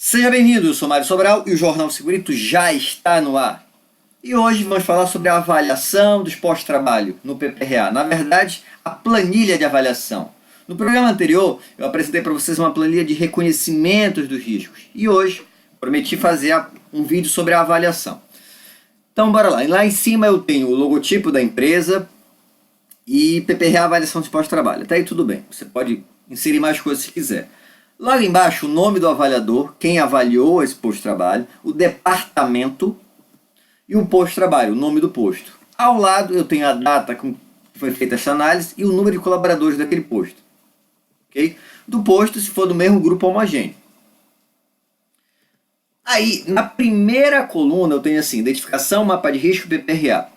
Seja bem-vindo, eu sou Mário Sobral e o Jornal Segurito já está no ar. E hoje vamos falar sobre a avaliação dos pós-trabalho no PPRA. Na verdade, a planilha de avaliação. No programa anterior, eu apresentei para vocês uma planilha de reconhecimentos dos riscos. E hoje, prometi fazer um vídeo sobre a avaliação. Então, bora lá. Lá em cima eu tenho o logotipo da empresa e PPRA avaliação de pós-trabalho. Até aí tudo bem. Você pode inserir mais coisas se quiser. Logo embaixo, o nome do avaliador, quem avaliou esse posto de trabalho, o departamento e o posto de trabalho, o nome do posto. Ao lado eu tenho a data com que foi feita essa análise e o número de colaboradores daquele posto. Okay? Do posto, se for do mesmo grupo homogêneo. Aí, na primeira coluna eu tenho assim, identificação, mapa de risco, PPRA.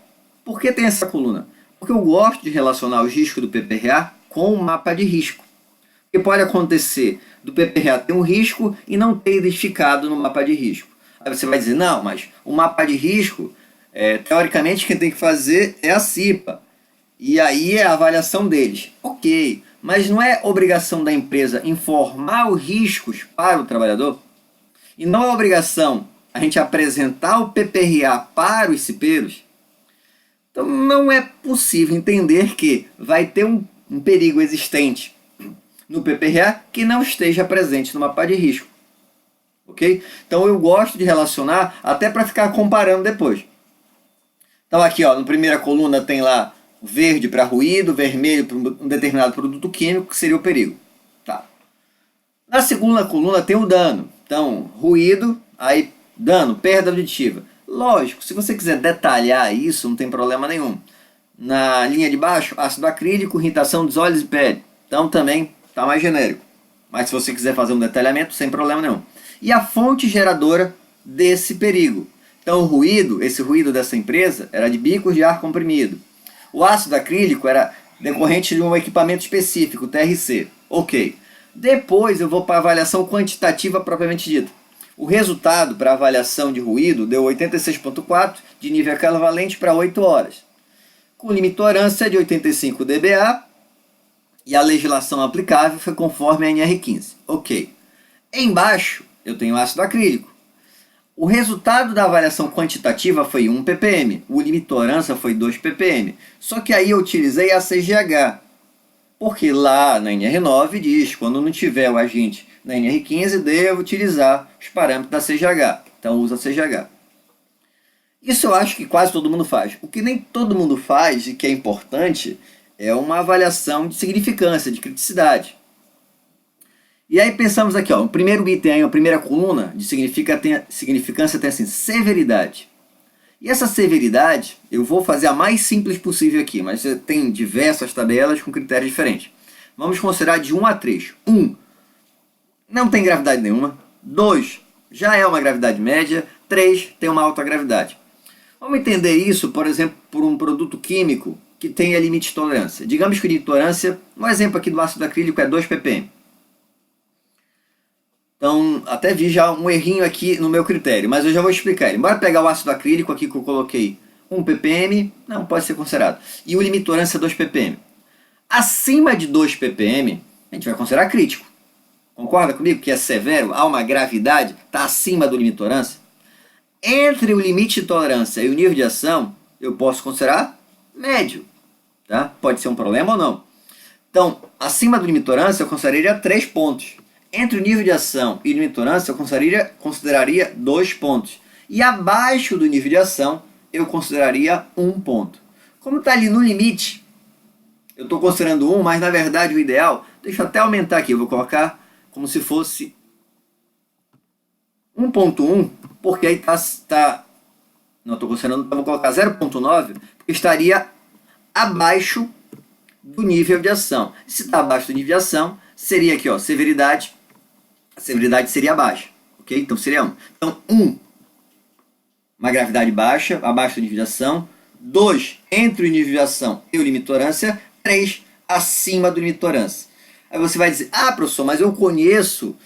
Por que tem essa coluna? Porque eu gosto de relacionar os riscos do PPRA com o mapa de risco. Porque pode acontecer do PPRA ter um risco e não ter identificado no mapa de risco. Aí você vai dizer, não, mas o mapa de risco, teoricamente quem tem que fazer é a CIPA. E aí é a avaliação deles. Ok, mas não é obrigação da empresa informar os riscos para o trabalhador? E não é obrigação a gente apresentar o PPRA para os cipeiros? Então não é possível entender que vai ter um perigo existente no PPRA que não esteja presente no mapa de risco. Ok? Então eu gosto de relacionar até para ficar comparando depois. Então aqui, ó, na primeira coluna tem lá verde para ruído, vermelho para um determinado produto químico, que seria o perigo. Tá. Na segunda coluna tem o dano. Então, ruído, aí dano, perda auditiva. Lógico, se você quiser detalhar isso, não tem problema nenhum. Na linha de baixo, ácido acrílico, irritação dos olhos e pele. Então também está mais genérico. Mas se você quiser fazer um detalhamento, sem problema nenhum. E a fonte geradora desse perigo. Então o ruído, esse ruído dessa empresa, era de bicos de ar comprimido. O ácido acrílico era decorrente de um equipamento específico, TRC. Ok. Depois eu vou para a avaliação quantitativa propriamente dita. O resultado para a avaliação de ruído deu 86,4 de nível equivalente para 8 horas. Com limitolerância de 85 dBA, e a legislação aplicável foi conforme a NR15. Ok. Embaixo eu tenho ácido acrílico. O resultado da avaliação quantitativa foi 1 ppm. O limitolerância foi 2 ppm. Só que aí eu utilizei a CGH. Porque lá na NR9 diz, quando não tiver o agente na NR15, devo utilizar os parâmetros da CGH. Então usa a CGH. Isso eu acho que quase todo mundo faz. O que nem todo mundo faz e que é importante é uma avaliação de significância, de criticidade. E aí pensamos aqui, ó, o primeiro item, aí, a primeira coluna de significância tem assim, severidade. E essa severidade, eu vou fazer a mais simples possível aqui, mas tem diversas tabelas com critérios diferentes. Vamos considerar de 1 a 3. 1, não tem gravidade nenhuma. 2, já é uma gravidade média. 3, tem uma alta gravidade. Vamos entender isso, por exemplo, por um produto químico que tenha limite de tolerância. Digamos que a limite de tolerância, um exemplo aqui do ácido acrílico é 2 ppm. Então, até vi já um errinho aqui no meu critério, mas eu já vou explicar ele. Bora pegar o ácido acrílico aqui que eu coloquei 1 ppm, não pode ser considerado. E o limite de tolerância é 2 ppm. Acima de 2 ppm, a gente vai considerar crítico. Concorda comigo que é severo, há uma gravidade, está acima do limite de tolerância? Entre o limite de tolerância e o nível de ação, eu posso considerar médio. Tá? Pode ser um problema ou não. Então, acima do limite de tolerância, eu consideraria 3 pontos. Entre o nível de ação e o limite de tolerância, eu consideraria 2 pontos. E abaixo do nível de ação, eu consideraria 1 ponto. Como está ali no limite, eu estou considerando 1, mas na verdade o ideal, deixa eu até aumentar aqui, eu vou colocar como se fosse 1.1, porque aí não estou considerando, então vou colocar 0.9, porque estaria abaixo do nível de ação. Se está abaixo do nível de ação, seria aqui, ó, severidade. A severidade seria baixa, ok? Então seria 1. Então 1, uma gravidade baixa, abaixo do nível de ação. 2, entre o nível de ação e o limite de tolerância. 3, acima do limite de tolerância. Aí você vai dizer, ah, professor, mas eu conheço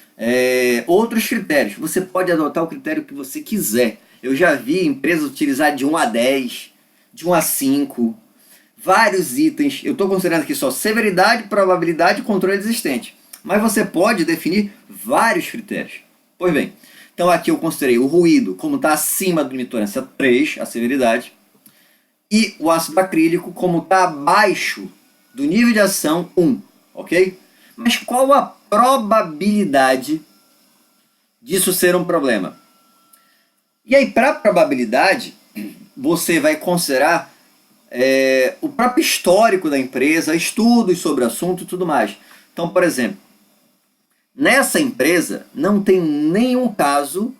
outros critérios. Você pode adotar o critério que você quiser. Eu já vi empresas utilizar de 1 a 10, de 1 a 5, vários itens. Eu estou considerando aqui só severidade, probabilidade e controle existente. Mas você pode definir vários critérios. Pois bem, então aqui eu considerei o ruído como está acima do limite de tolerância 3, a severidade, e o ácido acrílico como está abaixo do nível de ação 1, ok? Mas qual a probabilidade disso ser um problema? E aí, para a probabilidade, você vai considerar o próprio histórico da empresa, estudos sobre o assunto e tudo mais. Então, por exemplo, nessa empresa não tem nenhum caso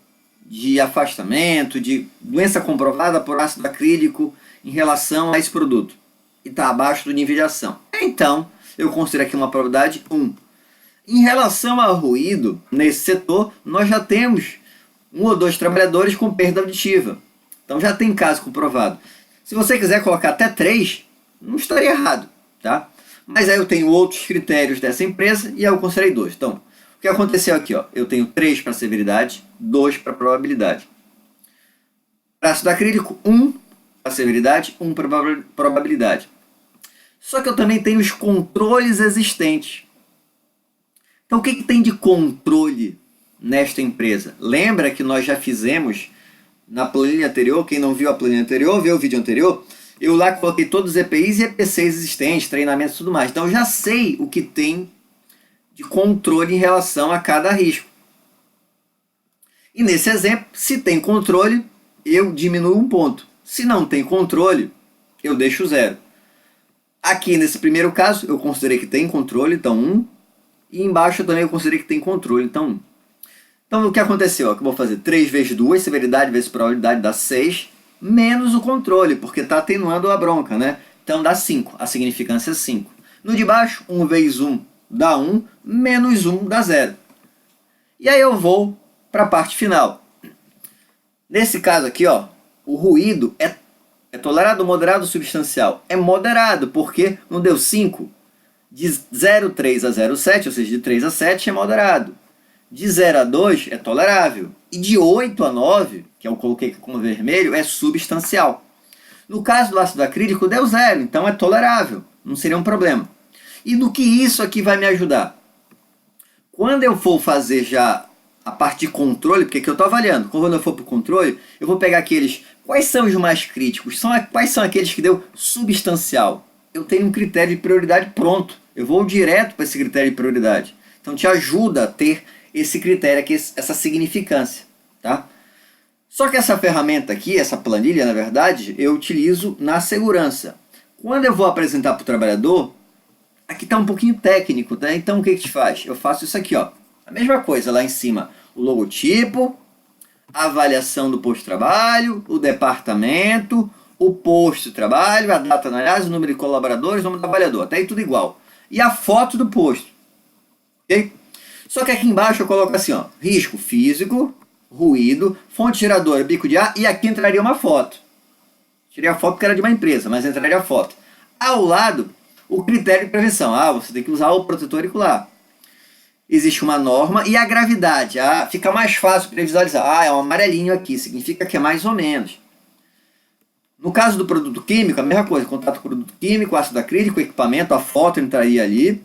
de afastamento, de doença comprovada por ácido acrílico em relação a esse produto. E está abaixo do nível de ação. Então, eu considero aqui uma probabilidade 1. Em relação ao ruído, nesse setor, nós já temos 1 ou 2 trabalhadores com perda auditiva. Então já tem caso comprovado. Se você quiser colocar até 3, não estaria errado, tá? Mas aí eu tenho outros critérios dessa empresa e eu considerei 2. Então, o que aconteceu aqui? Ó, eu tenho 3 para severidade, 2 para probabilidade. Para ácido acrílico, 1 para severidade, 1 para probabilidade. Só que eu também tenho os controles existentes. Então, o que tem de controle nesta empresa? Lembra que nós já fizemos na planilha anterior, quem não viu a planilha anterior, vê o vídeo anterior, eu lá coloquei todos os EPIs e EPCs existentes, treinamentos e tudo mais. Então, eu já sei o que tem de controle em relação a cada risco. E nesse exemplo, se tem controle, eu diminuo 1 ponto. Se não tem controle, eu deixo 0. Aqui nesse primeiro caso, eu considerei que tem controle, então 1. E embaixo também eu considerei que tem controle, então 1. Então o que aconteceu? Eu vou fazer 3 vezes 2, severidade vezes probabilidade dá 6, menos o controle, porque está atenuando a bronca, né? Então dá 5, a significância é 5. No de baixo, 1 vezes 1 dá 1, menos 1 dá 0. E aí eu vou para a parte final. Nesse caso aqui, ó, o ruído é tolerado, moderado ou substancial? É moderado, porque não deu 5. De 0,3 a 0,7, ou seja, de 3 a 7 é moderado. De 0 a 2 é tolerável. E de 8 a 9, que eu coloquei como vermelho, é substancial. No caso do ácido acrílico, deu 0, então é tolerável. Não seria um problema. E do que isso aqui vai me ajudar? Quando eu for fazer já a parte de controle, porque aqui eu estou avaliando, quando eu for para o controle, eu vou pegar aqueles, quais são os mais críticos? Quais são aqueles que deu substancial? Eu tenho um critério de prioridade pronto. Eu vou direto para esse critério de prioridade. Então te ajuda a ter esse critério aqui, essa significância, tá? Só que essa ferramenta aqui, essa planilha, na verdade, eu utilizo na segurança. Quando eu vou apresentar para o trabalhador, aqui está um pouquinho técnico, tá? Então o que te faz? Eu faço isso aqui, ó. A mesma coisa lá em cima, o logotipo, a avaliação do posto de trabalho, o departamento, o posto de trabalho, a data análise, o número de colaboradores, o número do trabalhador, até aí tudo igual. E a foto do posto, ok? Só que aqui embaixo eu coloco assim, ó, risco físico, ruído, fonte geradora, bico de ar, e aqui entraria uma foto. Tirei a foto porque era de uma empresa, mas entraria a foto. Ao lado, o critério de prevenção. Ah, você tem que usar o protetor auricular. Existe uma norma e a gravidade. Ah, fica mais fácil para visualizar. Ah, é um amarelinho aqui, significa que é mais ou menos. No caso do produto químico, a mesma coisa. Contato com o produto químico, ácido acrílico, equipamento, a foto entraria ali.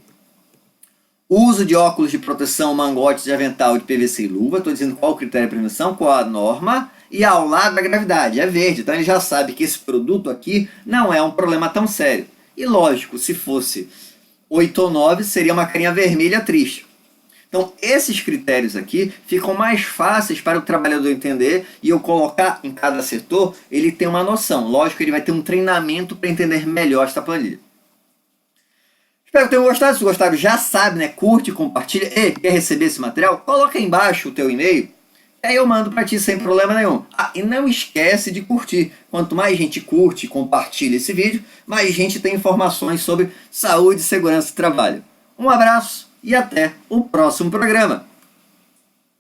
Uso de óculos de proteção, mangotes de avental de PVC e luva. Estou dizendo qual o critério de prevenção, qual a norma. E ao lado da gravidade, é verde. Então ele já sabe que esse produto aqui não é um problema tão sério. E lógico, se fosse 8 ou 9, seria uma carinha vermelha triste. Então esses critérios aqui ficam mais fáceis para o trabalhador entender e eu colocar em cada setor, ele tem uma noção. Lógico, ele vai ter um treinamento para entender melhor esta planilha. Espero que tenham gostado. Se gostaram, já sabe, né? Curte, compartilha. E quer receber esse material? Coloca aí embaixo o teu e-mail. Aí eu mando para ti sem problema nenhum. Ah, e não esquece de curtir. Quanto mais gente curte e compartilha esse vídeo, mais gente tem informações sobre saúde, segurança e trabalho. Um abraço e até o próximo programa.